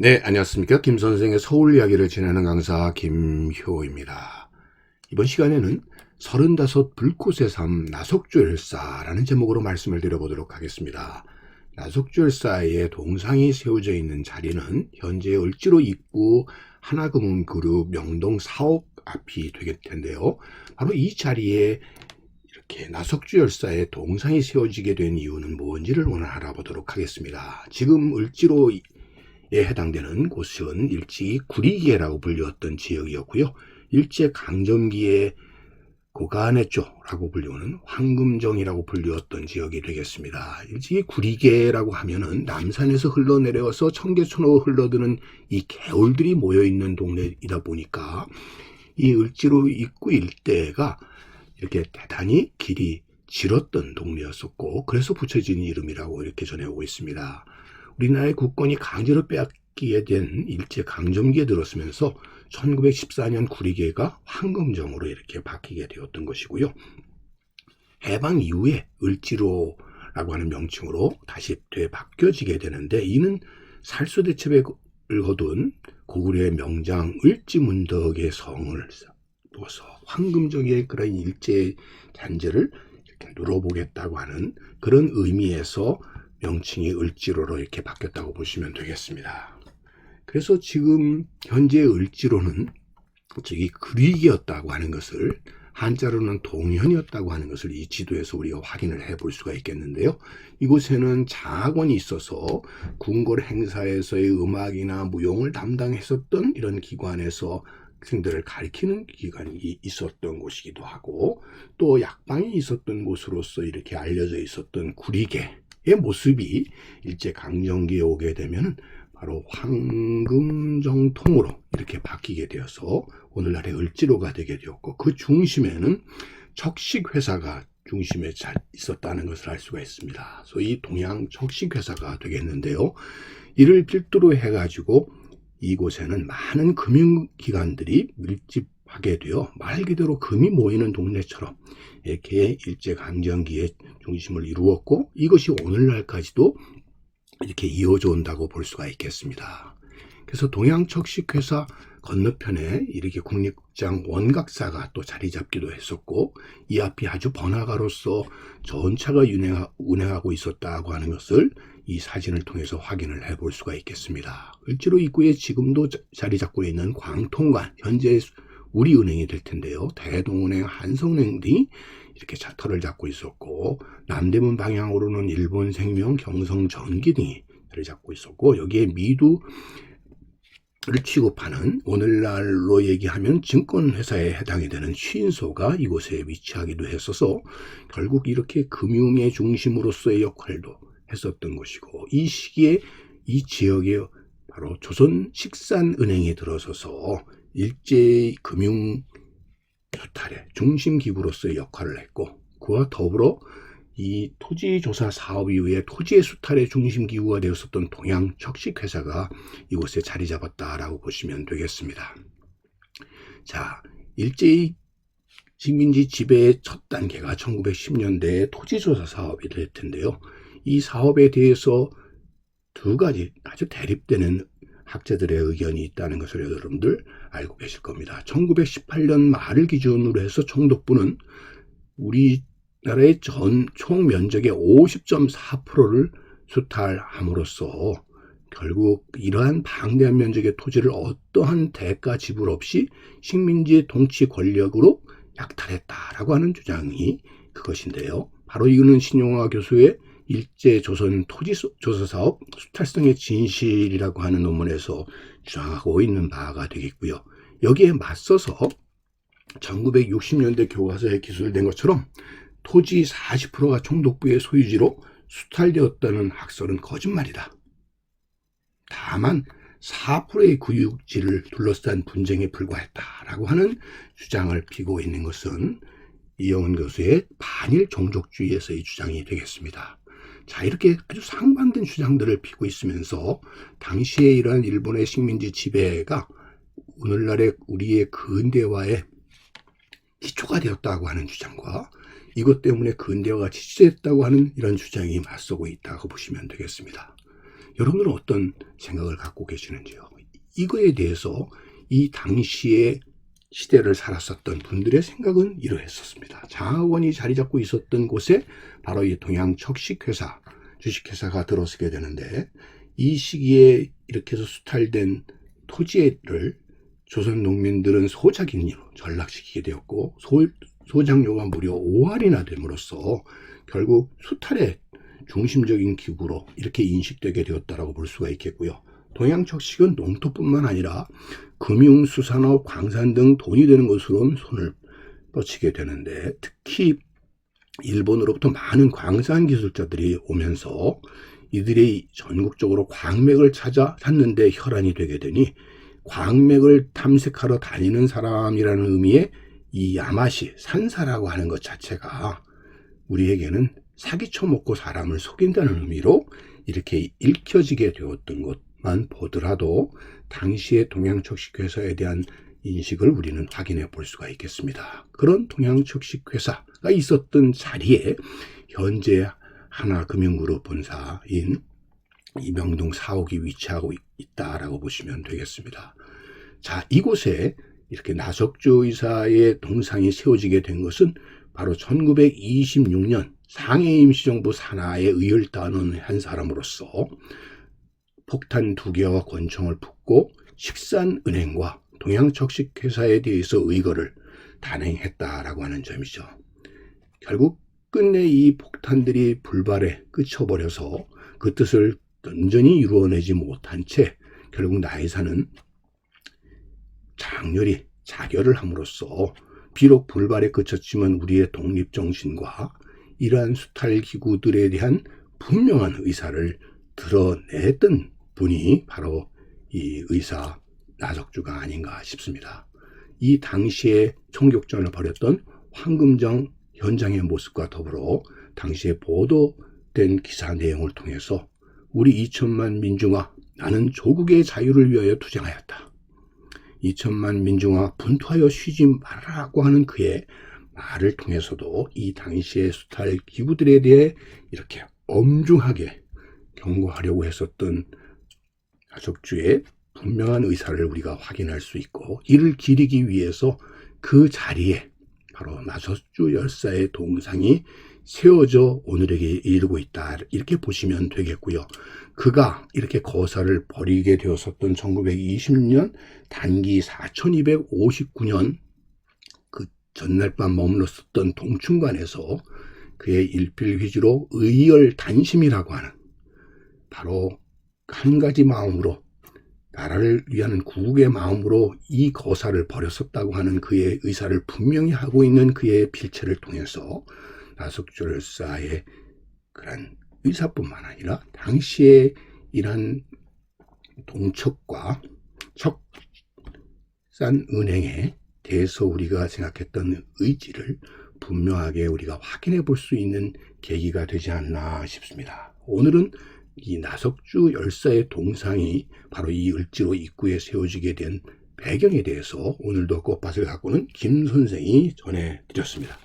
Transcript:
네, 안녕하십니까. 김 선생의 서울 이야기를 진행하는 강사 김효입니다. 이번 시간에는 35 불꽃의 삶 나석주열사라는 제목으로 말씀을 드려보도록 하겠습니다. 나석주열사의 동상이 세워져 있는 자리는 현재 을지로 입구 하나금융그룹 명동 사옥 앞이 되겠 텐데요. 바로 이 자리에 이렇게 나석주열사의 동상이 세워지게 된 이유는 뭔지를 오늘 알아보도록 하겠습니다. 지금 을지로 에 해당되는 곳은 일찍이 구리계라고 불렸던 지역이었고요. 일제강점기에 고간했죠라고 불리우는 황금정이라고 불리웠던 지역이 되겠습니다. 일찍이 구리계라고 하면은 남산에서 흘러내려서 청계천으로 흘러드는 이 개울들이 모여있는 동네이다 보니까 이 을지로 입구 일대가 이렇게 대단히 길이 길었던 동네였었고, 그래서 붙여진 이름이라고 이렇게 전해오고 있습니다. 우리나라의 국권이 강제로 빼앗기게 된 일제강점기에 들었으면서 1914년 구리계가 황금정으로 이렇게 바뀌게 되었던 것이고요. 해방 이후에 을지로라고 하는 명칭으로 다시 되바뀌어지게 되는데, 이는 살수대첩을 거둔 고구려의 명장 을지문덕의 성을 두어서 황금정의 그런 일제 잔재를 이렇게 눌어보겠다고 하는 그런 의미에서 명칭이 을지로로 이렇게 바뀌었다고 보시면 되겠습니다. 그래서 지금 현재 을지로는 저기 구리계였다고 하는 것을, 한자로는 동현이었다고 하는 것을 이 지도에서 우리가 확인을 해볼 수가 있겠는데요. 이곳에는 장학원이 있어서 궁궐 행사에서의 음악이나 무용을 담당했었던 이런 기관에서 학생들을 가르치는 기관이 있었던 곳이기도 하고, 또 약방이 있었던 곳으로서 이렇게 알려져 있었던 구리계 의 모습이 일제강점기에 오게 되면 바로 황금정통으로 이렇게 바뀌게 되어서 오늘날의 을지로가 되게 되었고, 그 중심에는 척식회사가 중심에 잘 있었다는 것을 알 수가 있습니다. 소위 동양척식회사가 되겠는데요. 이를 필두로 해가지고 이곳에는 많은 금융기관들이 밀집하게 되어 말 그대로 금이 모이는 동네처럼 이렇게 일제강점기에 중심을 이루었고, 이것이 오늘날까지도 이렇게 이어져 온다고 볼 수가 있겠습니다. 그래서 동양척식회사 건너편에 이렇게 국립극장 원각사가 또 자리 잡기도 했었고, 이 앞이 아주 번화가로서 전차가 운행하고 있었다고 하는 것을 이 사진을 통해서 확인을 해볼 수가 있겠습니다. 을지로 입구에 지금도 자리 잡고 있는 광통관, 현재 우리은행이 될 텐데요. 대동은행, 한성은행 등이 이렇게 차터를 잡고 있었고, 남대문 방향으로는 일본생명, 경성전기 등이 자리 잡고 있었고, 여기에 미두를 취급하는, 오늘날로 얘기하면 증권회사에 해당이 되는 취인소가 이곳에 위치하기도 했어서 결국 이렇게 금융의 중심으로서의 역할도 했었던 것이고, 이 시기에 이 지역에 바로 조선식산은행이 들어서서 일제 금융 수탈의 중심 기구로서의 역할을 했고, 그와 더불어 이 토지조사 사업 이후에 토지의 수탈의 중심 기구가 되었었던 동양척식회사가 이곳에 자리 잡았다라고 보시면 되겠습니다. 자, 일제의 식민지 지배의 첫 단계가 1910년대에 토지조사 사업이 될 텐데요. 이 사업에 대해서 두 가지 아주 대립되는 학자들의 의견이 있다는 것을 여러분들 알고 계실 겁니다. 1918년 말을 기준으로 해서 총독부는 우리나라의 총 면적의 50.4%를 수탈함으로써 결국 이러한 방대한 면적의 토지를 어떠한 대가 지불 없이 식민지의 통치 권력으로 약탈했다라고 하는 주장이 그것인데요. 바로 이거는 신용화 교수의 일제조선 토지조사사업 수탈성의 진실이라고 하는 논문에서 주장하고 있는 바가 되겠고요. 여기에 맞서서 1960년대 교과서에 기술된 것처럼 토지 40%가 총독부의 소유지로 수탈되었다는 학설은 거짓말이다. 다만 4%의 구역지를 둘러싼 분쟁에 불과했다라고 하는 주장을 피고 있는 것은 이영은 교수의 반일 종족주의에서의 주장이 되겠습니다. 자, 이렇게 아주 상반된 주장들을 피고 있으면서 당시에 이러한 일본의 식민지 지배가 오늘날의 우리의 근대화의 기초가 되었다고 하는 주장과 이것 때문에 근대화가 지지됐다고 하는 이런 주장이 맞서고 있다고 보시면 되겠습니다. 여러분들은 어떤 생각을 갖고 계시는지요? 이거에 대해서 이 당시에 시대를 살았었던 분들의 생각은 이러했었습니다. 장학원이 자리 잡고 있었던 곳에 바로 이 동양척식회사, 주식회사가 들어서게 되는데, 이 시기에 이렇게 해서 수탈된 토지를 조선 농민들은 소작인으로 전락시키게 되었고, 소작료가 무려 5할이나 됨으로써 결국 수탈의 중심적인 기구로 이렇게 인식되게 되었다고 볼 수가 있겠고요. 동양척식은 농토뿐만 아니라 금융, 수산업, 광산 등 돈이 되는 것으로 손을 뻗치게 되는데, 특히 일본으로부터 많은 광산 기술자들이 오면서 이들이 전국적으로 광맥을 찾는데 혈안이 되게 되니, 광맥을 탐색하러 다니는 사람이라는 의미의 이 야마시, 산사라고 하는 것 자체가 우리에게는 사기쳐 먹고 사람을 속인다는 의미로 이렇게 읽혀지게 되었던 것만 보더라도 당시의 동양척식회사에 대한 인식을 우리는 확인해 볼 수가 있겠습니다. 그런 동양척식회사가 있었던 자리에 현재 하나금융그룹 본사인 이 명동 4옥이 위치하고 있다라고 보시면 되겠습니다. 자, 이곳에 이렇게 나석주 의사의 동상이 세워지게 된 것은 바로 1926년 상해 임시정부 산하에 의열단원 한 사람으로서 폭탄 2개와 권총을 품고 식산은행과 동양척식회사에 대해서 의거를 단행했다라고 하는 점이죠. 결국 끝내 이 폭탄들이 불발에 그쳐버려서 그 뜻을 온전히 이루어내지 못한 채 결국 나이사는 장렬히 자결을 함으로써 비록 불발에 그쳤지만 우리의 독립정신과 이러한 수탈기구들에 대한 분명한 의사를 드러냈던 분이 바로 이 의사 나석주가 아닌가 싶습니다. 이 당시에 총격전을 벌였던 황금정 현장의 모습과 더불어 당시에 보도된 기사 내용을 통해서 우리 2천만 민중아, 나는 조국의 자유를 위하여 투쟁하였다. 2천만 민중아, 분투하여 쉬지 말라고 하는 그의 말을 통해서도 이 당시의 수탈 기구들에 대해 이렇게 엄중하게 경고하려고 했었던 나석주의 분명한 의사를 우리가 확인할 수 있고, 이를 기리기 위해서 그 자리에 바로 나석주 열사의 동상이 세워져 오늘에게 이르고 있다, 이렇게 보시면 되겠고요. 그가 이렇게 거사를 벌이게 되었었던 1920년 단기 4259년 그 전날 밤 머물렀었던 동춘관에서 그의 일필휘지로 의열단심이라고 하는 바로 한 가지 마음으로, 나라를 위한 구국의 마음으로 이 거사를 벌였었다고 하는 그의 의사를 분명히 하고 있는 그의 필체를 통해서 나석주 열사의 그런 의사뿐만 아니라 당시에 이러한 동척과 척산은행에 대해서 우리가 생각했던 의지를 분명하게 우리가 확인해 볼 수 있는 계기가 되지 않나 싶습니다. 오늘은 이 나석주 열사의 동상이 바로 이 을지로 입구에 세워지게 된 배경에 대해서 오늘도 꽃밭을 가꾸는 김 선생이 전해드렸습니다.